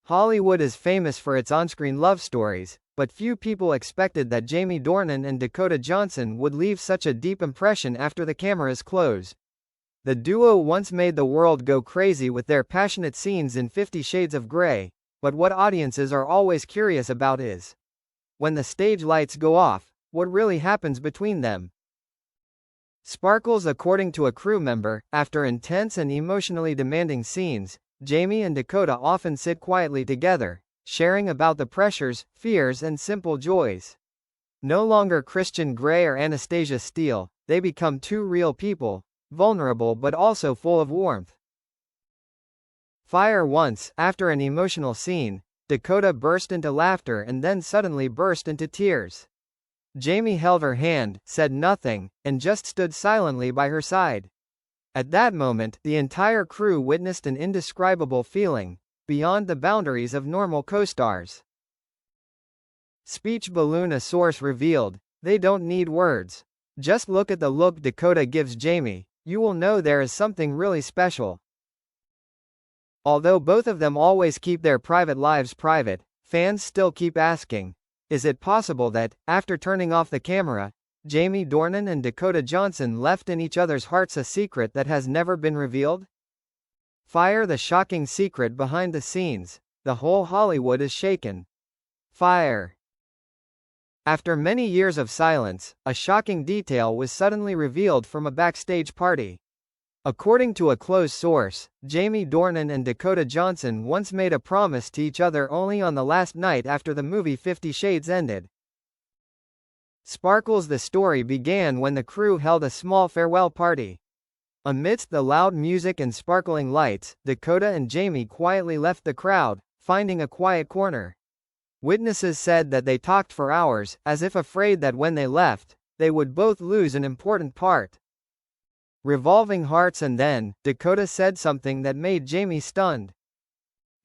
Hollywood is famous for its on-screen love stories, but few people expected that Jamie Dornan and Dakota Johnson would leave such a deep impression after the cameras closed. The duo once made the world go crazy with their passionate scenes in 50 Shades of Grey, but what audiences are always curious about is, when the stage lights go off, what really happens between them? Sparkles. According to a crew member, after intense and emotionally demanding scenes, Jamie and Dakota often sit quietly together, sharing about the pressures, fears and simple joys. No longer Christian Grey or Anastasia Steele, they become two real people, vulnerable but also full of warmth. Fire. Once, after an emotional scene, Dakota burst into laughter and then suddenly burst into tears. Jamie held her hand, said nothing, and just stood silently by her side. At that moment, the entire crew witnessed an indescribable feeling, beyond the boundaries of normal co-stars. Speech balloon. A source revealed, "They don't need words. Just look at the look Dakota gives Jamie, you will know there is something really special." Although both of them always keep their private lives private, fans still keep asking, is it possible that, after turning off the camera, Jamie Dornan and Dakota Johnson left in each other's hearts a secret that has never been revealed? Fire. The shocking secret behind the scenes. The whole Hollywood is shaken. Fire. After many years of silence, a shocking detail was suddenly revealed from a backstage party. According to a close source, Jamie Dornan and Dakota Johnson once made a promise to each other only on the last night after the movie 50 Shades ended. Sparkles. The story began when the crew held a small farewell party. Amidst the loud music and sparkling lights, Dakota and Jamie quietly left the crowd, finding a quiet corner. Witnesses said that they talked for hours, as if afraid that when they left, they would both lose an important part. Revolving hearts. And then, Dakota said something that made Jamie stunned.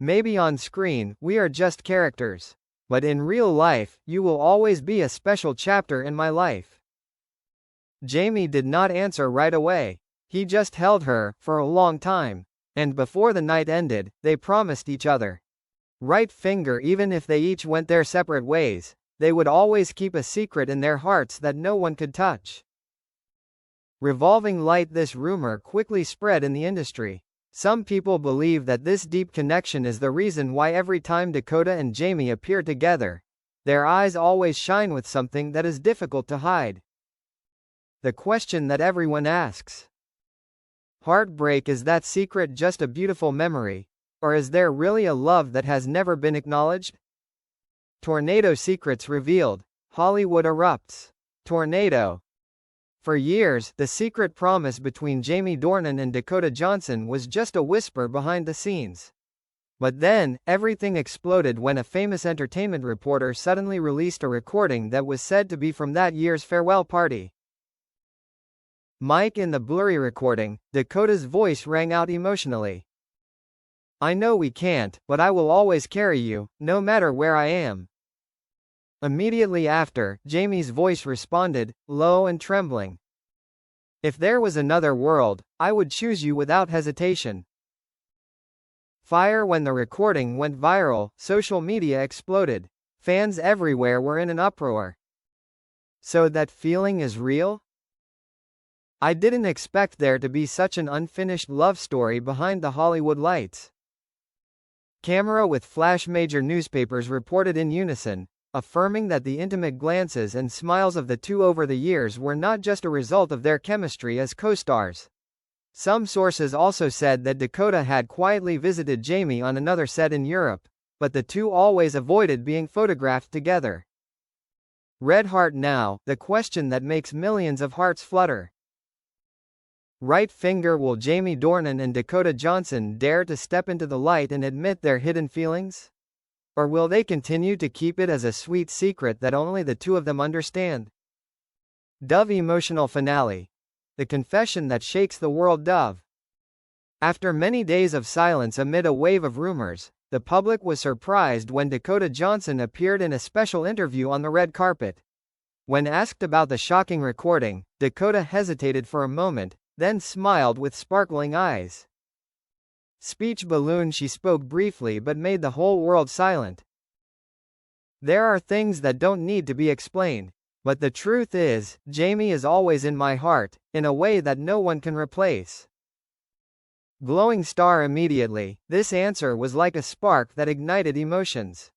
"Maybe on screen, we are just characters. But in real life, you will always be a special chapter in my life." Jamie did not answer right away. He just held her, for a long time. And before the night ended, they promised each other right finger. Even if they each went their separate ways, they would always keep a secret in their hearts that no one could touch. Revolving light. This rumor quickly spread in the industry. Some people believe that this deep connection is the reason why every time Dakota and Jamie appear together, their eyes always shine with something that is difficult to hide. The question that everyone asks: heartbreak. Is that secret just a beautiful memory? Or is there really a love that has never been acknowledged? Tornado. Secrets revealed. Hollywood erupts. Tornado. For years, the secret promise between Jamie Dornan and Dakota Johnson was just a whisper behind the scenes. But then, everything exploded when a famous entertainment reporter suddenly released a recording that was said to be from that year's farewell party. Mike. In the blurry recording, Dakota's voice rang out emotionally. "I know we can't, but I will always carry you, no matter where I am." Immediately after, Jamie's voice responded, low and trembling. "If there was another world, I would choose you without hesitation." Fire. When the recording went viral, social media exploded. Fans everywhere were in an uproar. So that feeling is real? I didn't expect there to be such an unfinished love story behind the Hollywood lights. Camera with flash. Major newspapers reported in unison, affirming that the intimate glances and smiles of the two over the years were not just a result of their chemistry as co-stars. Some sources also said that Dakota had quietly visited Jamie on another set in Europe, but the two always avoided being photographed together. Red heart. Now, the question that makes millions of hearts flutter. Right finger. Will Jamie Dornan and Dakota Johnson dare to step into the light and admit their hidden feelings? Or will they continue to keep it as a sweet secret that only the two of them understand? Dove. Emotional finale. The confession that shakes the world. Dove. After many days of silence amid a wave of rumors, the public was surprised when Dakota Johnson appeared in a special interview on the red carpet. When asked about the shocking recording, Dakota hesitated for a moment, then smiled with sparkling eyes. Speech balloon. She spoke briefly but made the whole world silent. There are things that don't need to be explained. But the truth is, Jamie is always in my heart, in a way that no one can replace. Glowing star. Immediately, this answer was like a spark that ignited emotions.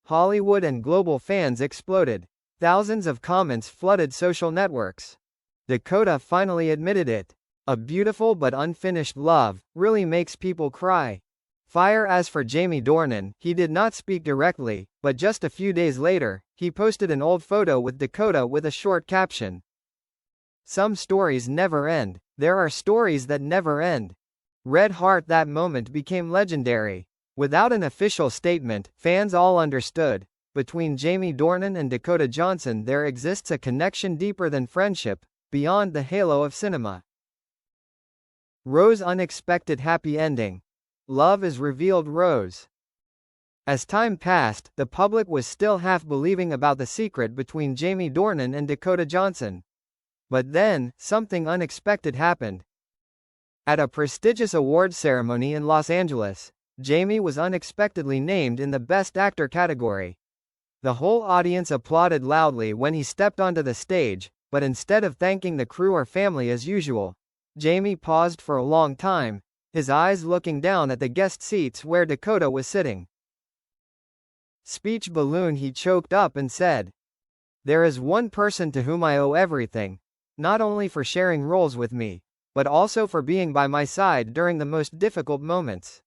Hollywood and global fans exploded. Thousands of comments flooded social networks. Dakota finally admitted it. A beautiful but unfinished love really makes people cry. Fire. As for Jamie Dornan, he did not speak directly, but just a few days later, he posted an old photo with Dakota with a short caption. Some stories never end. There are stories that never end. Red heart. That moment became legendary. Without an official statement, fans all understood. Between Jamie Dornan and Dakota Johnson there exists a connection deeper than friendship, beyond the halo of cinema. Rose. Unexpected happy ending. Love is revealed. Rose. As time passed, the public was still half believing about the secret between Jamie Dornan and Dakota Johnson. But then, something unexpected happened. At a prestigious awards ceremony in Los Angeles, Jamie was unexpectedly named in the Best Actor category. The whole audience applauded loudly when he stepped onto the stage, but instead of thanking the crew or family as usual, Jamie paused for a long time, his eyes looking down at the guest seats where Dakota was sitting. Speech balloon. He choked up and said, "There is one person to whom I owe everything, not only for sharing roles with me, but also for being by my side during the most difficult moments.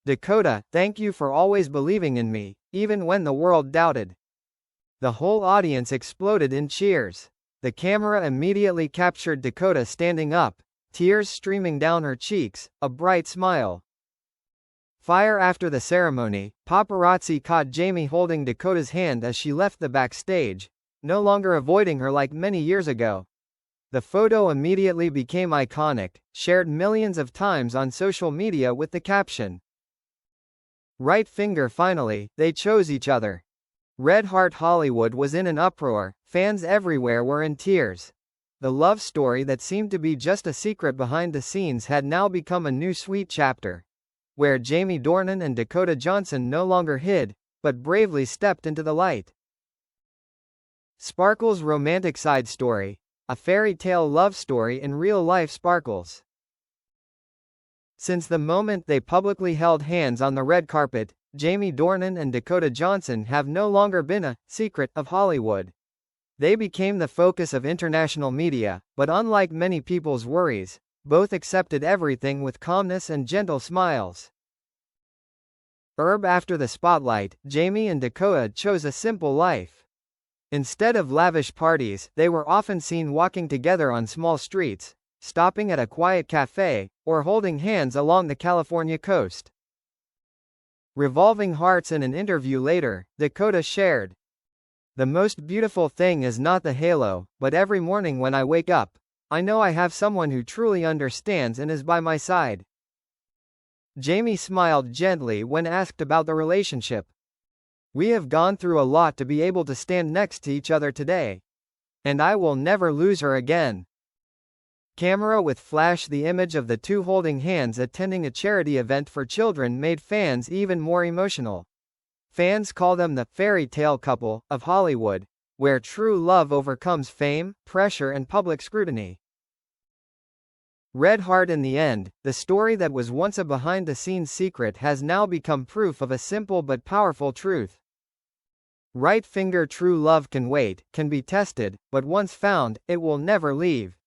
Dakota, thank you for always believing in me, even when the world doubted." The whole audience exploded in cheers. The camera immediately captured Dakota standing up, tears streaming down her cheeks, a bright smile. Fire. After the ceremony, paparazzi caught Jamie holding Dakota's hand as she left the backstage, no longer avoiding her like many years ago. The photo immediately became iconic, shared millions of times on social media with the caption, "Right finger." Finally, they chose each other. Red heart. Hollywood was in an uproar, fans everywhere were in tears. The love story that seemed to be just a secret behind the scenes had now become a new sweet chapter, where Jamie Dornan and Dakota Johnson no longer hid, but bravely stepped into the light. Sparkles. Romantic side story. A fairy tale love story in real life. Sparkles. Since the moment they publicly held hands on the red carpet, Jamie Dornan and Dakota Johnson have no longer been a secret of Hollywood. They became the focus of international media, but unlike many people's worries, both accepted everything with calmness and gentle smiles. After the spotlight, Jamie and Dakota chose a simple life. Instead of lavish parties, they were often seen walking together on small streets, stopping at a quiet cafe, or holding hands along the California coast. Revolving hearts. In an interview later, Dakota shared, "The most beautiful thing is not the halo, but every morning when I wake up, I know I have someone who truly understands and is by my side." Jamie smiled gently when asked about the relationship. "We have gone through a lot to be able to stand next to each other today. And I will never lose her again." Camera with flash. The image of the two holding hands attending a charity event for children made fans even more emotional. Fans call them the fairy tale couple of Hollywood, where true love overcomes fame, pressure and public scrutiny. Red heart. In the end, the story that was once a behind-the-scenes secret has now become proof of a simple but powerful truth. Right finger. True love can wait, can be tested, but once found, it will never leave.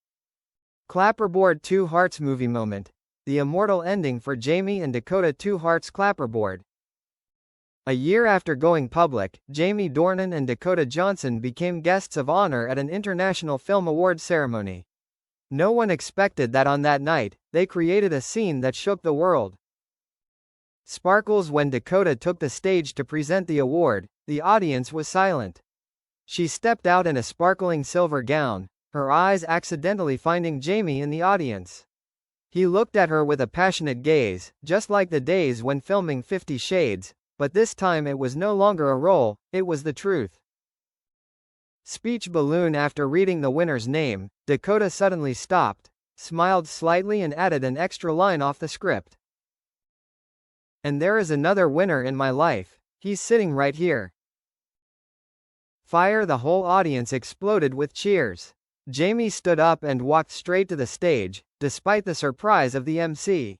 Clapperboard. Two hearts. Movie moment. The immortal ending for Jamie and Dakota. Two hearts. Clapperboard. A year after going public, Jamie Dornan and Dakota Johnson became guests of honor at an international film awards ceremony. No one expected that on that night, they created a scene that shook the world. Sparkles. When Dakota took the stage to present the award, the audience was silent. She stepped out in a sparkling silver gown, her eyes accidentally finding Jamie in the audience. He looked at her with a passionate gaze, just like the days when filming 50 Shades, but this time it was no longer a role, it was the truth. Speech balloon. After reading the winner's name, Dakota suddenly stopped, smiled slightly and added an extra line off the script. And there is another winner in my life. He's sitting right here. Fire! The whole audience exploded with cheers. Jamie stood up and walked straight to the stage, despite the surprise of the MC.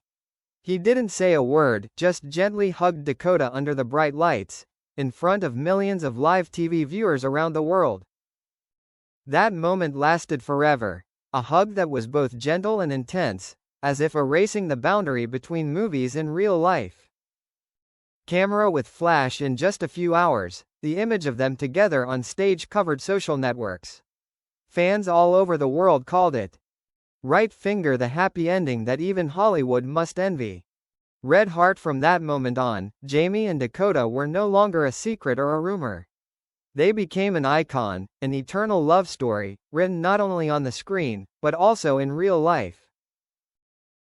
He didn't say a word, just gently hugged Dakota under the bright lights, in front of millions of live TV viewers around the world. That moment lasted forever. A hug that was both gentle and intense, as if erasing the boundary between movies and real life. Camera with flash in just a few hours, the image of them together on stage covered social networks. Fans all over the world called it right finger, the happy ending that even Hollywood must envy. Red heart. From that moment on, Jamie and Dakota were no longer a secret or a rumor. They became an icon, an eternal love story, written not only on the screen, but also in real life.